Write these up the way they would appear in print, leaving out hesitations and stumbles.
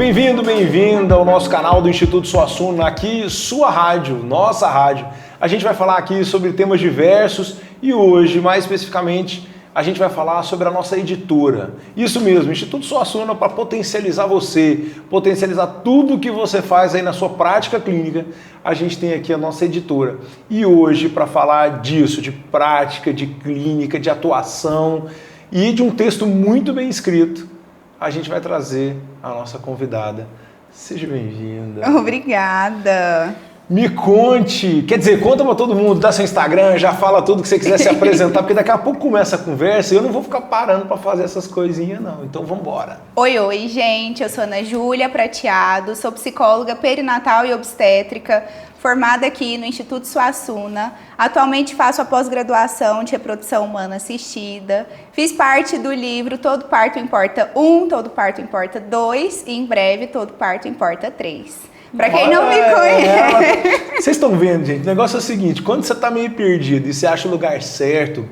Bem-vindo, bem-vinda ao nosso canal do Instituto Suassuna, aqui sua rádio, nossa rádio. A gente vai falar aqui sobre temas diversos e hoje, mais especificamente, a gente vai falar sobre a nossa editora. Isso mesmo, Instituto Suassuna para potencializar você, potencializar tudo que você faz aí na sua prática clínica. A gente tem aqui a nossa editora. E hoje, para falar disso, de prática, de clínica, de atuação e de um texto muito bem escrito, a gente vai trazer a nossa convidada. Seja bem-vinda. Obrigada. Me conte, quer dizer, conta pra todo mundo, dá seu Instagram, já fala tudo que você quiser se apresentar, porque daqui a pouco começa a conversa e eu não vou ficar parando pra fazer essas coisinhas não, então vamos embora. Oi, gente, eu sou Ana Júlia Prateado, sou psicóloga perinatal e obstétrica, formada aqui no Instituto Suassuna. Atualmente faço a pós-graduação de reprodução humana assistida. Fiz parte do livro Todo Parto Importa 1, Todo Parto Importa 2 e em breve Todo Parto Importa 3. Pra quem não me conhece. Vocês estão vendo, gente, o negócio é o seguinte, quando você tá meio perdido e você acha o lugar certo,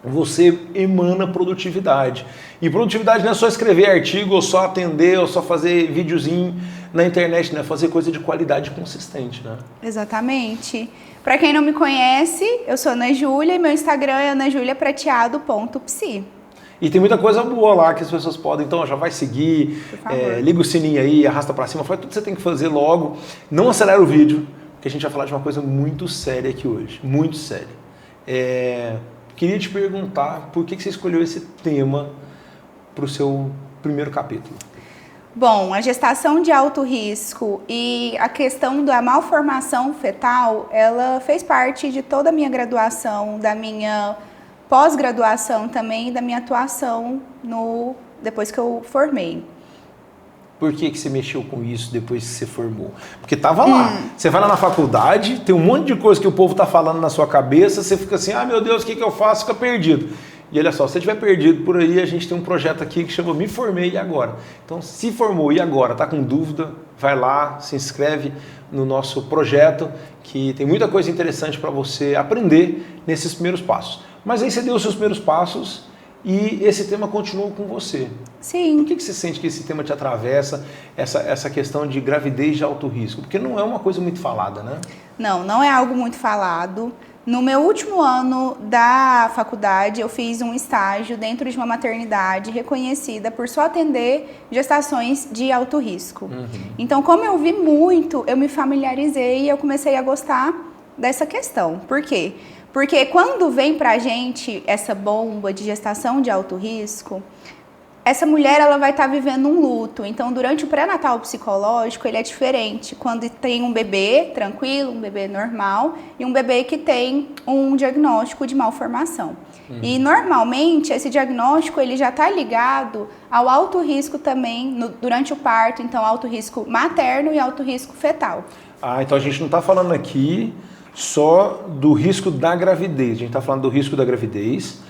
você emana produtividade. E produtividade não é só escrever artigo, ou só atender, ou só fazer videozinho na internet, né? Fazer coisa de qualidade consistente, né? Exatamente. Pra quem não me conhece, eu sou Ana Júlia e meu Instagram é anajuliaprateado.psi. E tem muita coisa boa lá que as pessoas podem, então já vai seguir, liga o sininho aí, arrasta pra cima, faz tudo que você tem que fazer logo. Não acelera o vídeo, porque a gente vai falar de uma coisa muito séria aqui hoje, muito séria. Queria te perguntar por que você escolheu esse tema para o seu primeiro capítulo. Bom, a gestação de alto risco e a questão da malformação fetal, ela fez parte de toda a minha graduação, da minha pós-graduação também, da minha atuação depois que eu formei. Por que você mexeu com isso depois que você formou? Porque tava lá. Você vai lá na faculdade, tem um monte de coisa que o povo tá falando na sua cabeça, você fica assim, ah, meu Deus, o que eu faço? Fica perdido. E olha só, se você estiver perdido por aí, a gente tem um projeto aqui que chama Me Formei e Agora. Então, se formou e agora, tá com dúvida, vai lá, se inscreve no nosso projeto, que tem muita coisa interessante para você aprender nesses primeiros passos. Mas aí você deu os seus primeiros passos e esse tema continuou com você. Sim. Por que você sente que esse tema te atravessa, essa questão de gravidez de alto risco? Porque não é uma coisa muito falada, né? Não é algo muito falado. No meu último ano da faculdade, eu fiz um estágio dentro de uma maternidade reconhecida por só atender gestações de alto risco. Então, como eu vi muito, eu me familiarizei e eu comecei a gostar dessa questão. Por quê? Porque quando vem pra gente essa bomba de gestação de alto risco, essa mulher ela vai estar vivendo um luto. Então, durante o pré-natal psicológico, ele é diferente. Quando tem um bebê tranquilo, um bebê normal, e um bebê que tem um diagnóstico de malformação. E, normalmente, esse diagnóstico ele já está ligado ao alto risco também durante o parto. Então, alto risco materno e alto risco fetal. Ah, então a gente não está falando aqui só do risco da gravidez. A gente está falando do risco da gravidez.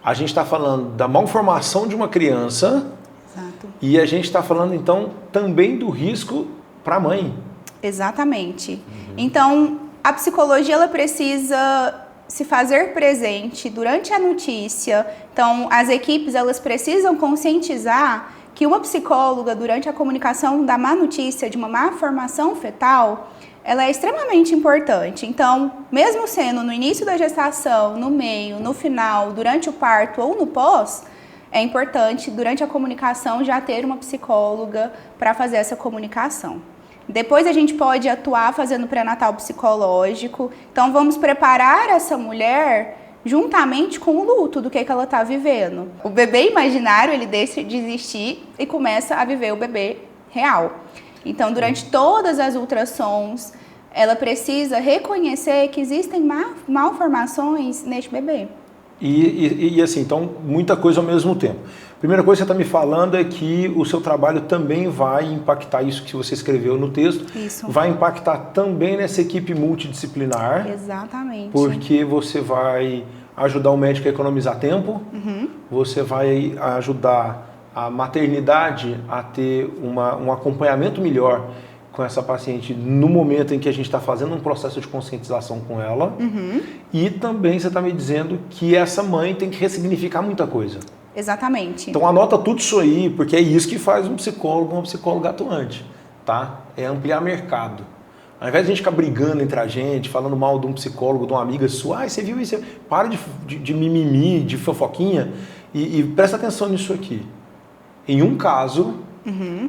A gente está falando da malformação de uma criança. Exato. E a gente está falando, então, também do risco para a mãe. Exatamente. Então, a psicologia ela precisa se fazer presente durante a notícia. Então, as equipes elas precisam conscientizar que uma psicóloga, durante a comunicação da má notícia de uma malformação fetal, ela é extremamente importante. Então, mesmo sendo no início da gestação, no meio, no final, durante o parto ou no pós, é importante, durante a comunicação, já ter uma psicóloga para fazer essa comunicação. Depois a gente pode atuar fazendo pré-natal psicológico. Então, vamos preparar essa mulher juntamente com o luto do que ela está vivendo. O bebê imaginário, ele deixa de existir e começa a viver o bebê real. Então, durante todas as ultrassons, ela precisa reconhecer que existem malformações neste bebê. E assim, então, muita coisa ao mesmo tempo. Primeira coisa que você está me falando é que o seu trabalho também vai impactar isso que você escreveu no texto. Isso. Vai impactar também nessa equipe multidisciplinar. Exatamente. Porque você vai ajudar o médico a economizar tempo, você vai ajudar a maternidade a ter um acompanhamento melhor com essa paciente no momento em que a gente está fazendo um processo de conscientização com ela. E também você está me dizendo que essa mãe tem que ressignificar muita coisa. Exatamente. Então anota tudo isso aí, porque é isso que faz um psicólogo, uma psicóloga atuante, tá? É ampliar mercado. Ao invés de a gente ficar brigando entre a gente, falando mal de um psicólogo, de uma amiga sua, você viu isso? Para de mimimi, de fofoquinha e presta atenção nisso aqui. Em um caso,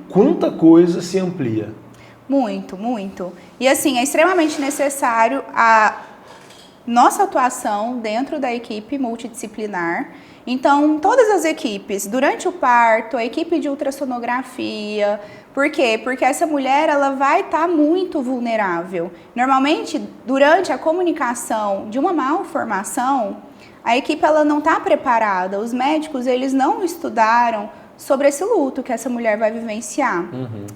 quanta coisa se amplia? Muito, muito. E assim, é extremamente necessário a nossa atuação dentro da equipe multidisciplinar. Então, todas as equipes, durante o parto, a equipe de ultrassonografia. Por quê? Porque essa mulher ela vai estar muito vulnerável. Normalmente, durante a comunicação de uma malformação, a equipe ela não está preparada. Os médicos eles não estudaram sobre esse luto que essa mulher vai vivenciar.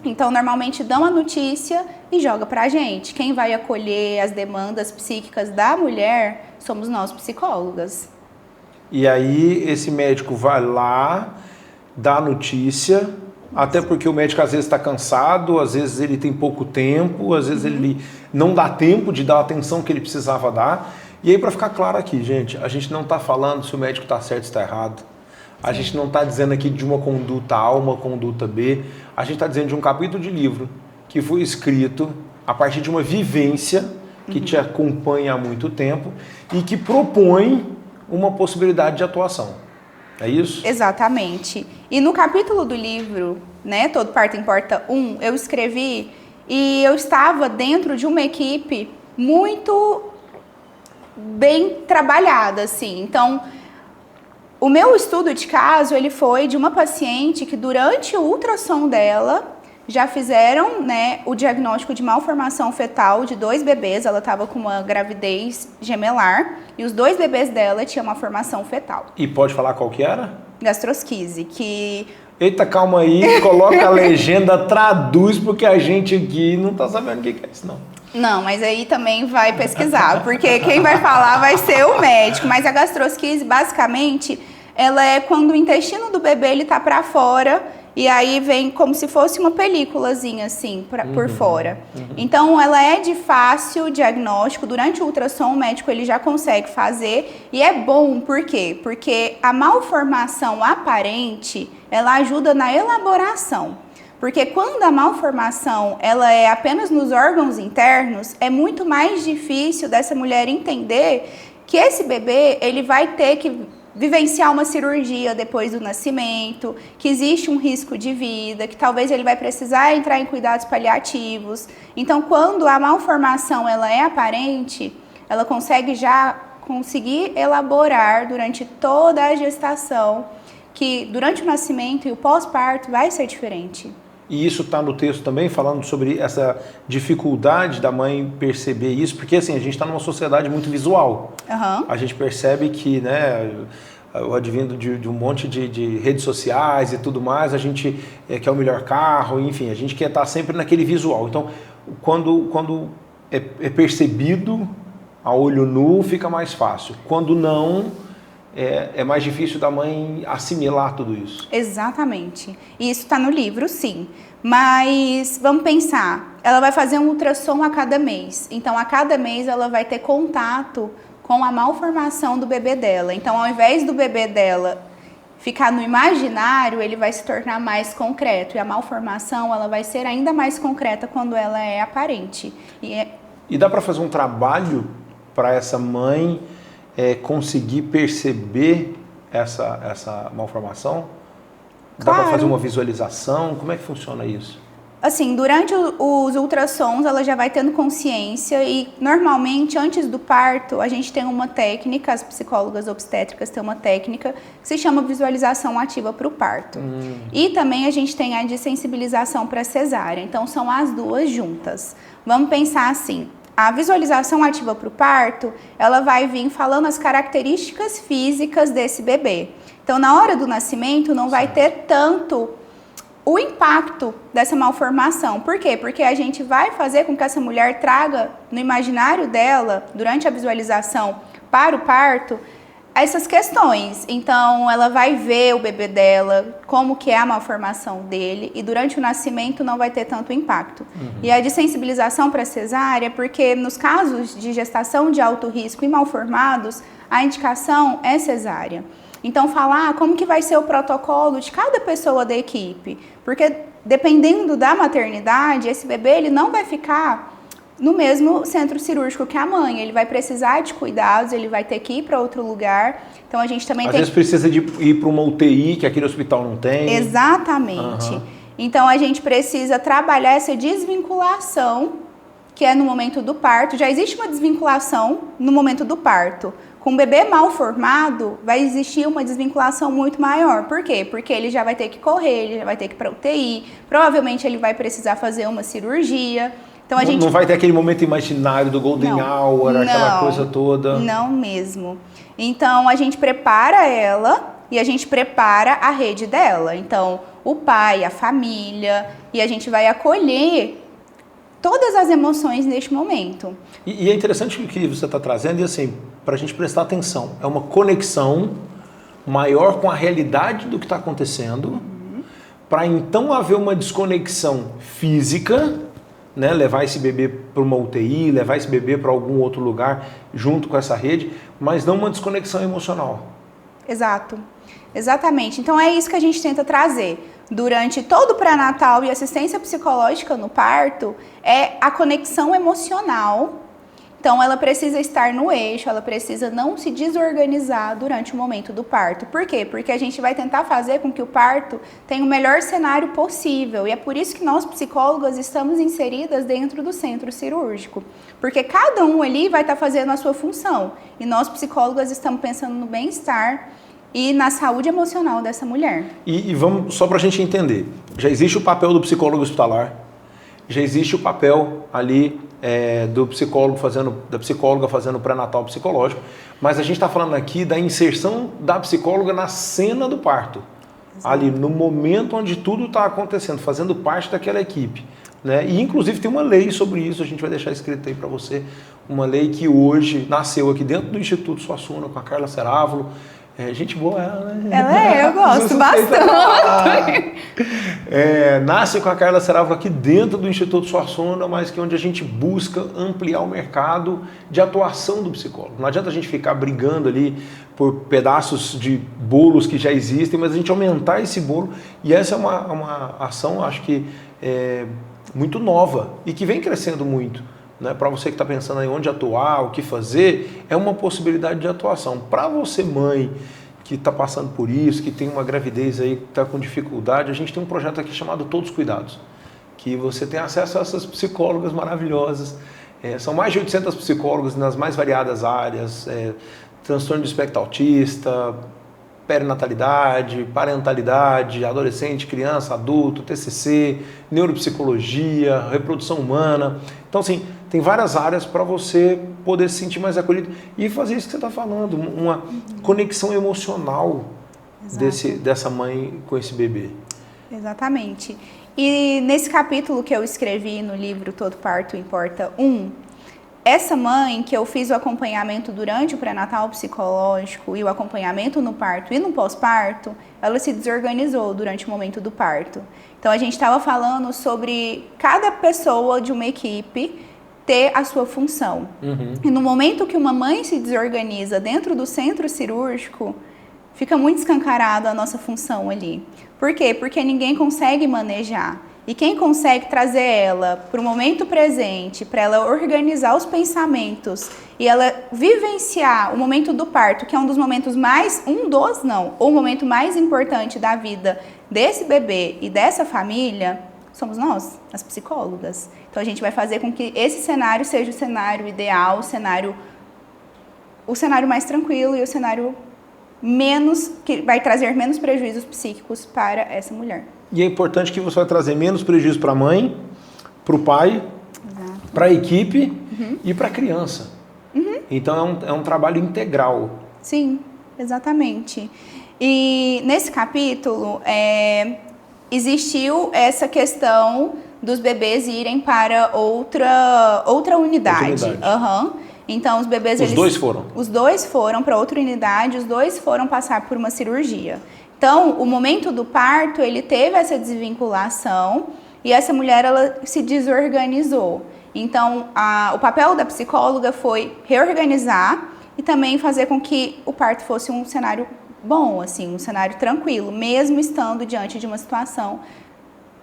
Então, normalmente dão a notícia e joga pra gente. Quem vai acolher as demandas psíquicas da mulher somos nós psicólogas. E aí esse médico vai lá, dá a notícia, até porque o médico às vezes está cansado, às vezes ele tem pouco tempo, às vezes ele não dá tempo de dar a atenção que ele precisava dar. E aí, para ficar claro aqui, gente, a gente não está falando se o médico está certo ou está errado. A gente não está dizendo aqui de uma conduta A ou uma conduta B. A gente está dizendo de um capítulo de livro que foi escrito a partir de uma vivência que te acompanha há muito tempo e que propõe uma possibilidade de atuação. É isso? Exatamente. E no capítulo do livro, né, Todo Parto Importa 1, eu escrevi e eu estava dentro de uma equipe muito bem trabalhada, assim. Então, o meu estudo de caso, ele foi de uma paciente que durante o ultrassom dela, já fizeram, né, o diagnóstico de malformação fetal de 2 bebês. Ela estava com uma gravidez gemelar e os 2 bebês dela tinham uma formação fetal. E pode falar qual que era? Gastrosquise, que... Eita, calma aí, coloca a legenda, traduz, porque a gente aqui não tá sabendo o que é isso, não. Não, mas aí também vai pesquisar, porque quem vai falar vai ser o médico. Mas a gastrosquise, basicamente, ela é quando o intestino do bebê ele tá para fora e aí vem como se fosse uma películazinha assim por fora. Então ela é de fácil diagnóstico. Durante o ultrassom o médico ele já consegue fazer e é bom, por quê? Porque a malformação aparente ela ajuda na elaboração. Porque quando a malformação ela é apenas nos órgãos internos, é muito mais difícil dessa mulher entender que esse bebê ele vai ter que vivenciar uma cirurgia depois do nascimento, que existe um risco de vida, que talvez ele vai precisar entrar em cuidados paliativos. Então, quando a malformação ela é aparente, ela conseguir elaborar durante toda a gestação, que durante o nascimento e o pós-parto vai ser diferente. E isso está no texto também, falando sobre essa dificuldade da mãe perceber isso, porque assim, a gente está numa sociedade muito visual. A gente percebe que, né, o advindo de um monte de redes sociais e tudo mais, a gente quer o melhor carro, enfim, a gente quer estar sempre naquele visual. Então, quando é percebido a olho nu, fica mais fácil. Quando não... É mais difícil da mãe assimilar tudo isso. Exatamente. E isso está no livro, sim. Mas vamos pensar, ela vai fazer um ultrassom a cada mês. Então, a cada mês ela vai ter contato com a malformação do bebê dela. Então, ao invés do bebê dela ficar no imaginário, ele vai se tornar mais concreto. E a malformação ela vai ser ainda mais concreta quando ela é aparente. E dá para fazer um trabalho para essa mãe... conseguir perceber essa malformação? Dá Claro. para fazer uma visualização? Como é que funciona isso? Assim, durante os ultrassons, ela já vai tendo consciência e, normalmente, antes do parto, a gente tem uma técnica, as psicólogas obstétricas têm uma técnica que se chama visualização ativa para o parto. E também a gente tem a de sensibilização para cesárea. Então, são as duas juntas. Vamos pensar assim. A visualização ativa para o parto, ela vai vir falando as características físicas desse bebê. Então, na hora do nascimento, não vai ter tanto o impacto dessa malformação. Por quê? Porque a gente vai fazer com que essa mulher traga no imaginário dela, durante a visualização para o parto, essas questões. Então, ela vai ver o bebê dela, como que é a malformação dele, e durante o nascimento não vai ter tanto impacto. E a desensibilização para cesárea, porque nos casos de gestação de alto risco e malformados, a indicação é cesárea. Então, falar como que vai ser o protocolo de cada pessoa da equipe, porque dependendo da maternidade, esse bebê ele não vai ficar no mesmo centro cirúrgico que a mãe, ele vai precisar de cuidados, ele vai ter que ir para outro lugar. Então a gente também Às vezes precisa de ir para uma UTI que aquele hospital não tem. Exatamente. Então a gente precisa trabalhar essa desvinculação, que é no momento do parto. Já existe uma desvinculação no momento do parto. Com um bebê mal formado, vai existir uma desvinculação muito maior. Por quê? Porque ele já vai ter que correr, ele já vai ter que ir para UTI, provavelmente ele vai precisar fazer uma cirurgia. Então, não vai ter aquele momento imaginário do Golden Hour, aquela coisa toda. Não mesmo. Então, a gente prepara ela e a gente prepara a rede dela. Então, o pai, a família, e a gente vai acolher todas as emoções neste momento. E é interessante o que você está trazendo, e assim, para a gente prestar atenção, é uma conexão maior com a realidade do que está acontecendo, para então haver uma desconexão física, né, levar esse bebê para uma UTI, levar esse bebê para algum outro lugar junto com essa rede, mas não uma desconexão emocional. Exato, exatamente. Então é isso que a gente tenta trazer. Durante todo o pré-natal e assistência psicológica no parto, é a conexão emocional. Então ela precisa estar no eixo, ela precisa não se desorganizar durante o momento do parto. Por quê? Porque a gente vai tentar fazer com que o parto tenha o melhor cenário possível. E é por isso que nós psicólogas estamos inseridas dentro do centro cirúrgico. Porque cada um ali vai estar fazendo a sua função. E nós psicólogas estamos pensando no bem-estar e na saúde emocional dessa mulher. E vamos, só para a gente entender, já existe o papel do psicólogo hospitalar, já existe o papel ali do psicólogo da psicóloga fazendo pré-natal psicológico, mas a gente está falando aqui da inserção da psicóloga na cena do parto. Exato. Ali no momento onde tudo está acontecendo, fazendo parte daquela equipe. Né? E inclusive tem uma lei sobre isso, a gente vai deixar escrito aí para você, uma lei que hoje nasceu aqui dentro do Instituto Suassuna com a Carla Cerávulo. Gente boa ela, né? Ela eu gosto bastante. Nasce com a Carla Cerávulo aqui dentro do Instituto Suassuna, mas que é onde a gente busca ampliar o mercado de atuação do psicólogo. Não adianta a gente ficar brigando ali por pedaços de bolos que já existem, mas a gente aumentar esse bolo. E essa é uma ação, acho que muito nova e que vem crescendo muito. Né? Para você que está pensando em onde atuar, o que fazer, é uma possibilidade de atuação. Para você, mãe, que está passando por isso, que tem uma gravidez aí, que está com dificuldade, a gente tem um projeto aqui chamado Todos Cuidados, que você tem acesso a essas psicólogas maravilhosas. São mais de 800 psicólogas nas mais variadas áreas, transtorno do espectro autista, perinatalidade, parentalidade, adolescente, criança, adulto, TCC, neuropsicologia, reprodução humana. Então, assim, tem várias áreas para você poder se sentir mais acolhido e fazer isso que você está falando, uma conexão emocional dessa mãe com esse bebê. Exatamente. E nesse capítulo que eu escrevi no livro Todo Parto Importa 1, essa mãe que eu fiz o acompanhamento durante o pré-natal psicológico e o acompanhamento no parto e no pós-parto, ela se desorganizou durante o momento do parto. Então a gente estava falando sobre cada pessoa de uma equipe ter a sua função. E no momento que uma mãe se desorganiza dentro do centro cirúrgico, fica muito escancarado a nossa função ali. Por quê? Porque ninguém consegue manejar. E quem consegue trazer ela para o momento presente, para ela organizar os pensamentos e ela vivenciar o momento do parto, que é um dos momentos o momento mais importante da vida desse bebê e dessa família, somos nós, as psicólogas. Então a gente vai fazer com que esse cenário seja o cenário ideal, o cenário mais tranquilo e o cenário que vai trazer menos prejuízos psíquicos para essa mulher. E é importante que você vai trazer menos prejuízo para a mãe, para o pai, para a equipe e para a criança. Então é um trabalho integral. Sim, exatamente. E nesse capítulo existiu essa questão dos bebês irem para outra unidade. Então, os bebês... Os dois foram? Os dois foram para outra unidade, os dois foram passar por uma cirurgia. Então, o momento do parto, ele teve essa desvinculação e essa mulher, ela se desorganizou. Então, o papel da psicóloga foi reorganizar e também fazer com que o parto fosse um cenário bom, assim, um cenário tranquilo, mesmo estando diante de uma situação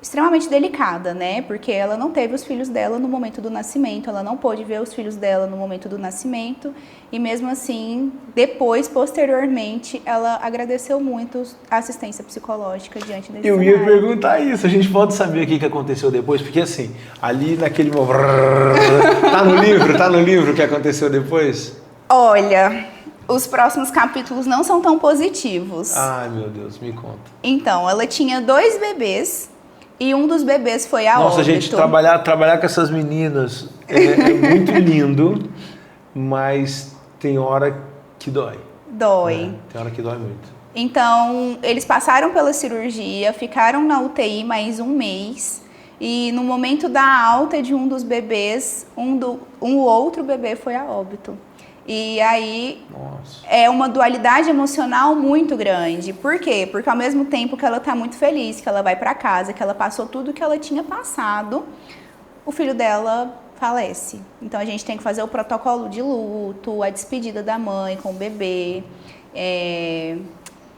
extremamente delicada, né? Porque ela não teve os filhos dela no momento do nascimento, ela não pôde ver os filhos dela no momento do nascimento e mesmo assim, depois, posteriormente, ela agradeceu muito a assistência psicológica diante desse cenário. Eu ia perguntar isso, a gente pode saber o que aconteceu depois? Porque assim, ali naquele... Tá no livro o que aconteceu depois? Olha, os próximos capítulos não são tão positivos. Ai, meu Deus, me conta. Então, ela tinha 2 bebês e um dos bebês foi a óbito. Nossa, gente, trabalhar com essas meninas é muito lindo, mas tem hora que dói. Dói. Tem hora que dói muito. Então, eles passaram pela cirurgia, ficaram na UTI mais um mês e no momento da alta de um dos bebês, um outro bebê foi a óbito. E aí, nossa, é uma dualidade emocional muito grande. Por quê? Porque ao mesmo tempo que ela tá muito feliz, que ela vai para casa, que ela passou tudo que ela tinha passado, o filho dela falece. Então a gente tem que fazer o protocolo de luto, a despedida da mãe com o bebê,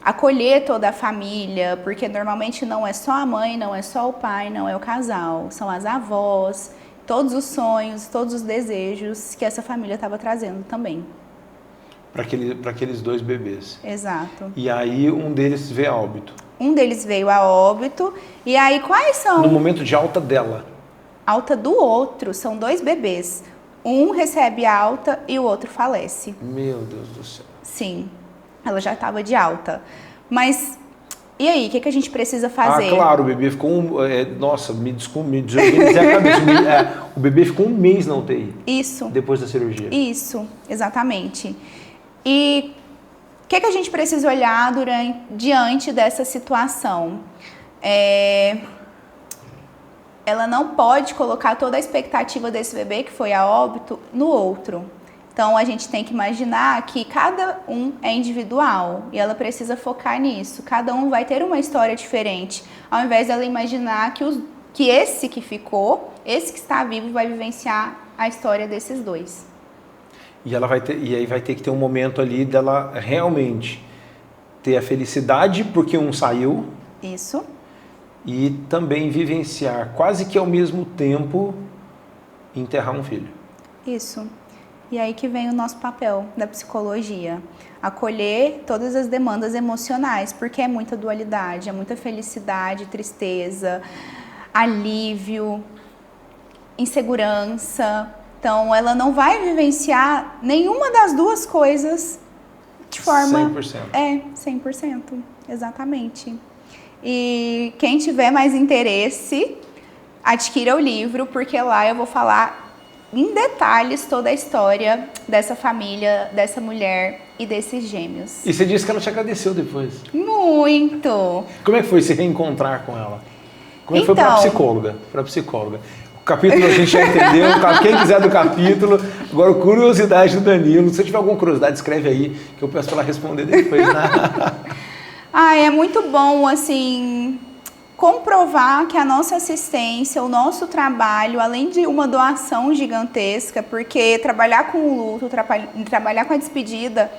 acolher toda a família, porque normalmente não é só a mãe, não é só o pai, não é o casal, são as avós, todos os sonhos, todos os desejos que essa família estava trazendo também. Para aqueles 2 bebês. Exato. E aí um deles veio a óbito. Um deles veio a óbito. E aí quais são... No momento de alta dela. Alta do outro, são 2 bebês. Um recebe alta e o outro falece. Meu Deus do céu. Sim, ela já estava de alta. Mas... E aí, o que a gente precisa fazer? Ah, claro, o bebê ficou nossa, me desorganizei a cabeça. O bebê ficou um mês na UTI. Isso. Depois da cirurgia. Isso, exatamente. E o que a gente precisa olhar diante dessa situação? Ela não pode colocar toda a expectativa desse bebê, que foi a óbito, no outro. Então, a gente tem que imaginar que cada um é individual e ela precisa focar nisso. Cada um vai ter uma história diferente, ao invés dela imaginar que esse que ficou, esse que está vivo, vai vivenciar a história desses 2. E aí vai ter que ter um momento ali dela realmente ter a felicidade porque um saiu. Isso. E também vivenciar quase que ao mesmo tempo enterrar um filho. Isso. E aí que vem o nosso papel da psicologia, acolher todas as demandas emocionais, porque é muita dualidade, é muita felicidade, tristeza, alívio, insegurança. Então, ela não vai vivenciar nenhuma das 2 coisas de forma... 100%. 100%, exatamente. E quem tiver mais interesse, adquira o livro, porque lá eu vou falar em detalhes toda a história dessa família, dessa mulher e desses gêmeos. E você disse que ela te agradeceu depois. Muito! Como é que foi se reencontrar com ela? Como é que foi para a psicóloga? O capítulo a gente já entendeu, quem quiser do capítulo. Agora, curiosidade do Danilo. Se você tiver alguma curiosidade, escreve aí, que eu peço para ela responder depois. É muito bom, assim... comprovar que a nossa assistência, o nosso trabalho, além de uma doação gigantesca, porque trabalhar com o luto, trabalhar com a despedida,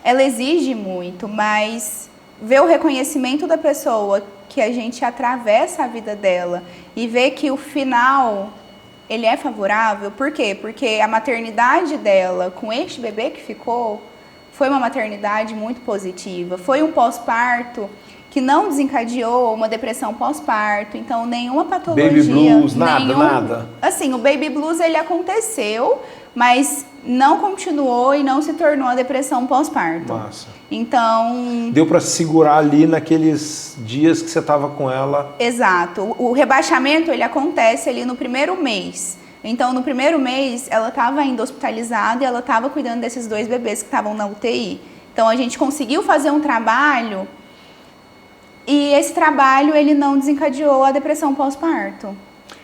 ela exige muito, mas ver o reconhecimento da pessoa, que a gente atravessa a vida dela e ver que o final, ele é favorável. Por quê? Porque a maternidade dela com este bebê que ficou foi uma maternidade muito positiva, foi um pós-parto que não desencadeou uma depressão pós-parto, então nenhuma patologia... Baby blues, nada. Assim, o baby blues ele aconteceu, mas não continuou e não se tornou a depressão pós-parto. Massa. Então... Deu para segurar ali naqueles dias que você estava com ela. Exato. O rebaixamento ele acontece ali no primeiro mês. Então, no primeiro mês, ela estava ainda hospitalizada e ela estava cuidando desses 2 bebês que estavam na UTI. Então, a gente conseguiu fazer um trabalho... E esse trabalho, ele não desencadeou a depressão pós-parto.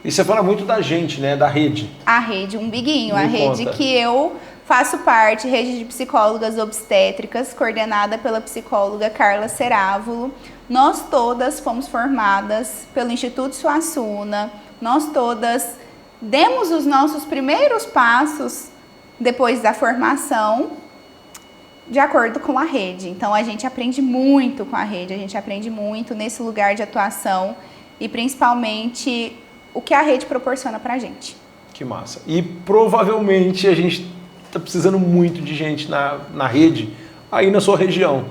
E você fala muito da gente, né? Da rede. A rede Umbiguinho, a rede que eu Faço parte rede de psicólogas obstétricas, coordenada pela psicóloga Carla Cerávulo. Nós todas fomos formadas pelo Instituto Suassuna, nós todas demos os nossos primeiros passos depois da formação, de acordo com a rede. Então, a gente aprende muito com a rede, a gente aprende muito nesse lugar de atuação e, principalmente, o que a rede proporciona pra gente. Que massa. E, provavelmente, a gente está precisando muito de gente na rede, aí na sua região.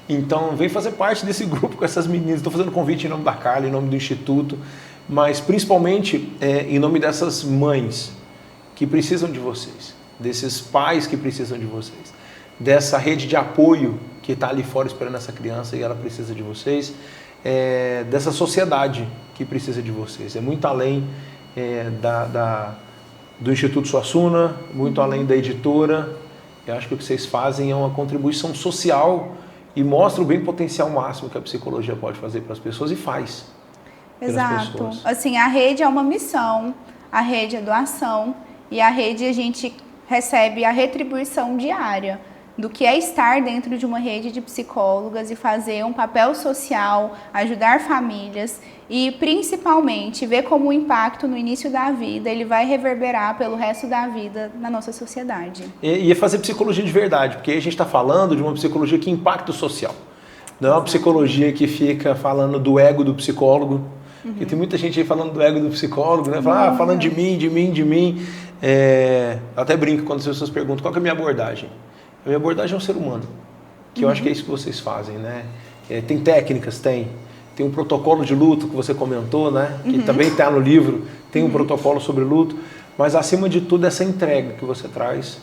Então, vem fazer parte desse grupo com essas meninas. Estou fazendo convite em nome da Carla, em nome do Instituto, mas, principalmente, em nome dessas mães que precisam de vocês, desses pais que precisam de vocês, dessa rede de apoio que está ali fora esperando essa criança e ela precisa de vocês, dessa sociedade que precisa de vocês. É muito além do Instituto Suassuna, muito além da editora. Eu acho que o que vocês fazem é uma contribuição social e mostra o bem potencial máximo que a psicologia pode fazer para as pessoas e faz. Exato. Assim, a rede é uma missão, a rede é doação e a rede a gente recebe a retribuição diária do que é estar dentro de uma rede de psicólogas e fazer um papel social, ajudar famílias e, principalmente, ver como o impacto no início da vida ele vai reverberar pelo resto da vida na nossa sociedade. E é fazer psicologia de verdade, porque a gente está falando de uma psicologia que impacta o social. Não é uma psicologia que fica falando do ego do psicólogo, porque tem muita gente aí falando do ego do psicólogo, né? Falando de mim, de mim, de mim. Eu até brinco quando as pessoas perguntam qual que é a minha abordagem. A minha abordagem é um ser humano, que eu acho que é isso que vocês fazem, né? Tem técnicas, tem um protocolo de luto que você comentou, né? Que também está no livro, tem um protocolo sobre luto, mas acima de tudo essa entrega que você traz,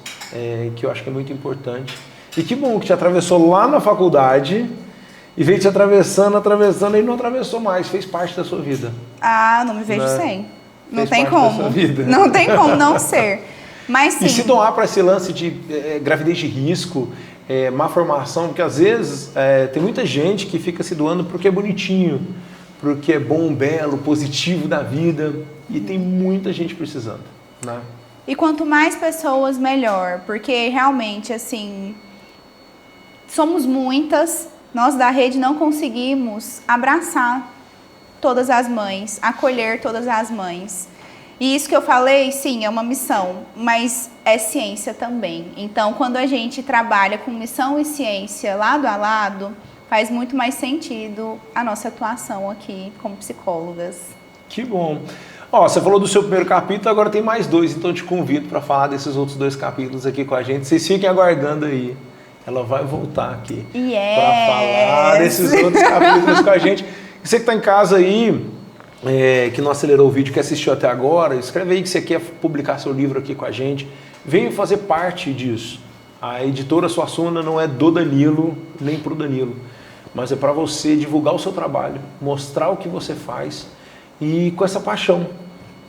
que eu acho que é muito importante. E que bom que te atravessou lá na faculdade e veio te atravessando e não atravessou mais, fez parte da sua vida. Ah, não me vejo sem. Não tem parte da sua como. vida. Não tem como não ser. Mas sim. E se doar para esse lance de gravidez de risco, má formação, porque às vezes tem muita gente que fica se doando porque é bonitinho, porque é bom, belo, positivo da vida, e tem muita gente precisando, né? E quanto mais pessoas, melhor, porque realmente, assim, somos muitas, nós da rede não conseguimos abraçar todas as mães, acolher todas as mães. E isso que eu falei, sim, é uma missão, mas é ciência também. Então, quando a gente trabalha com missão e ciência lado a lado, faz muito mais sentido a nossa atuação aqui como psicólogas. Que bom. Você falou do seu primeiro capítulo, agora tem mais 2, então eu te convido para falar desses outros 2 capítulos aqui com a gente. Vocês fiquem aguardando aí. Ela vai voltar aqui para falar desses outros capítulos com a gente. E você que está em casa aí, que não acelerou o vídeo, que assistiu até agora, escreve aí que você quer publicar seu livro aqui com a gente. Venha fazer parte disso. A editora Suassuna não é do Danilo, nem para o Danilo, mas é para você divulgar o seu trabalho, mostrar o que você faz e com essa paixão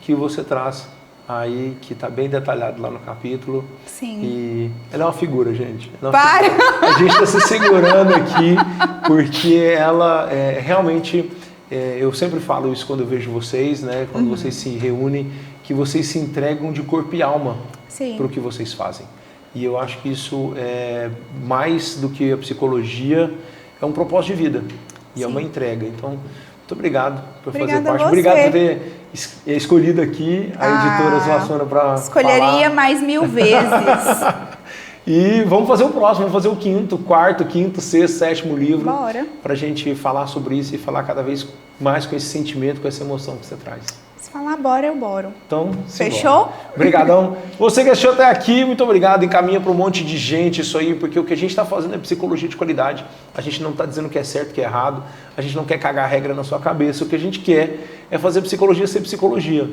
que você traz aí, que está bem detalhado lá no capítulo. Sim. E ela é uma figura, gente. Para! A gente está se segurando aqui porque ela realmente... eu sempre falo isso quando eu vejo vocês, né? Quando vocês se reúnem, que vocês se entregam de corpo e alma para o que vocês fazem. E eu acho que isso é mais do que a psicologia, é um propósito de vida e é uma entrega. Então, muito obrigado por fazer parte. Obrigado por ter escolhido aqui a editora Suassuna para falar. Escolheria mais 1000 vezes. E vamos fazer o próximo, vamos fazer o quarto, quinto, sexto, sétimo livro. Bora. Pra gente falar sobre isso e falar cada vez mais com esse sentimento, com essa emoção que você traz. Se falar bora, eu boro. Então, fechou? Obrigadão. Você que assistiu até aqui, muito obrigado. Encaminha para um monte de gente isso aí, porque o que a gente está fazendo é psicologia de qualidade. A gente não está dizendo que é certo, que é errado. A gente não quer cagar regra na sua cabeça. O que a gente quer é fazer psicologia ser psicologia.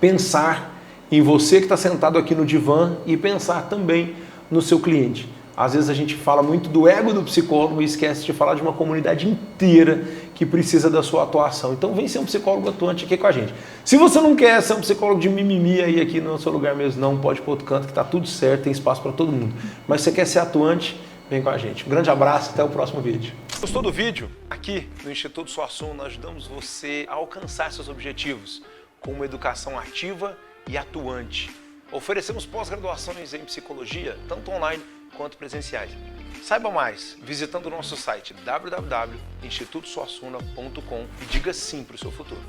Pensar em você que está sentado aqui no divã e pensar também no seu cliente. Às vezes a gente fala muito do ego do psicólogo e esquece de falar de uma comunidade inteira que precisa da sua atuação. Então vem ser um psicólogo atuante aqui com a gente. Se você não quer ser um psicólogo de mimimi aí aqui no seu lugar mesmo, não, pode ir para outro canto que está tudo certo, tem espaço para todo mundo. Mas se você quer ser atuante, vem com a gente. Um grande abraço, até o próximo vídeo. Gostou do vídeo? Aqui no Instituto Suassuna nós ajudamos você a alcançar seus objetivos com uma educação ativa e atuante. Oferecemos pós-graduações em psicologia, tanto online quanto presenciais. Saiba mais visitando o nosso site www.institutosuassuna.com e diga sim para o seu futuro.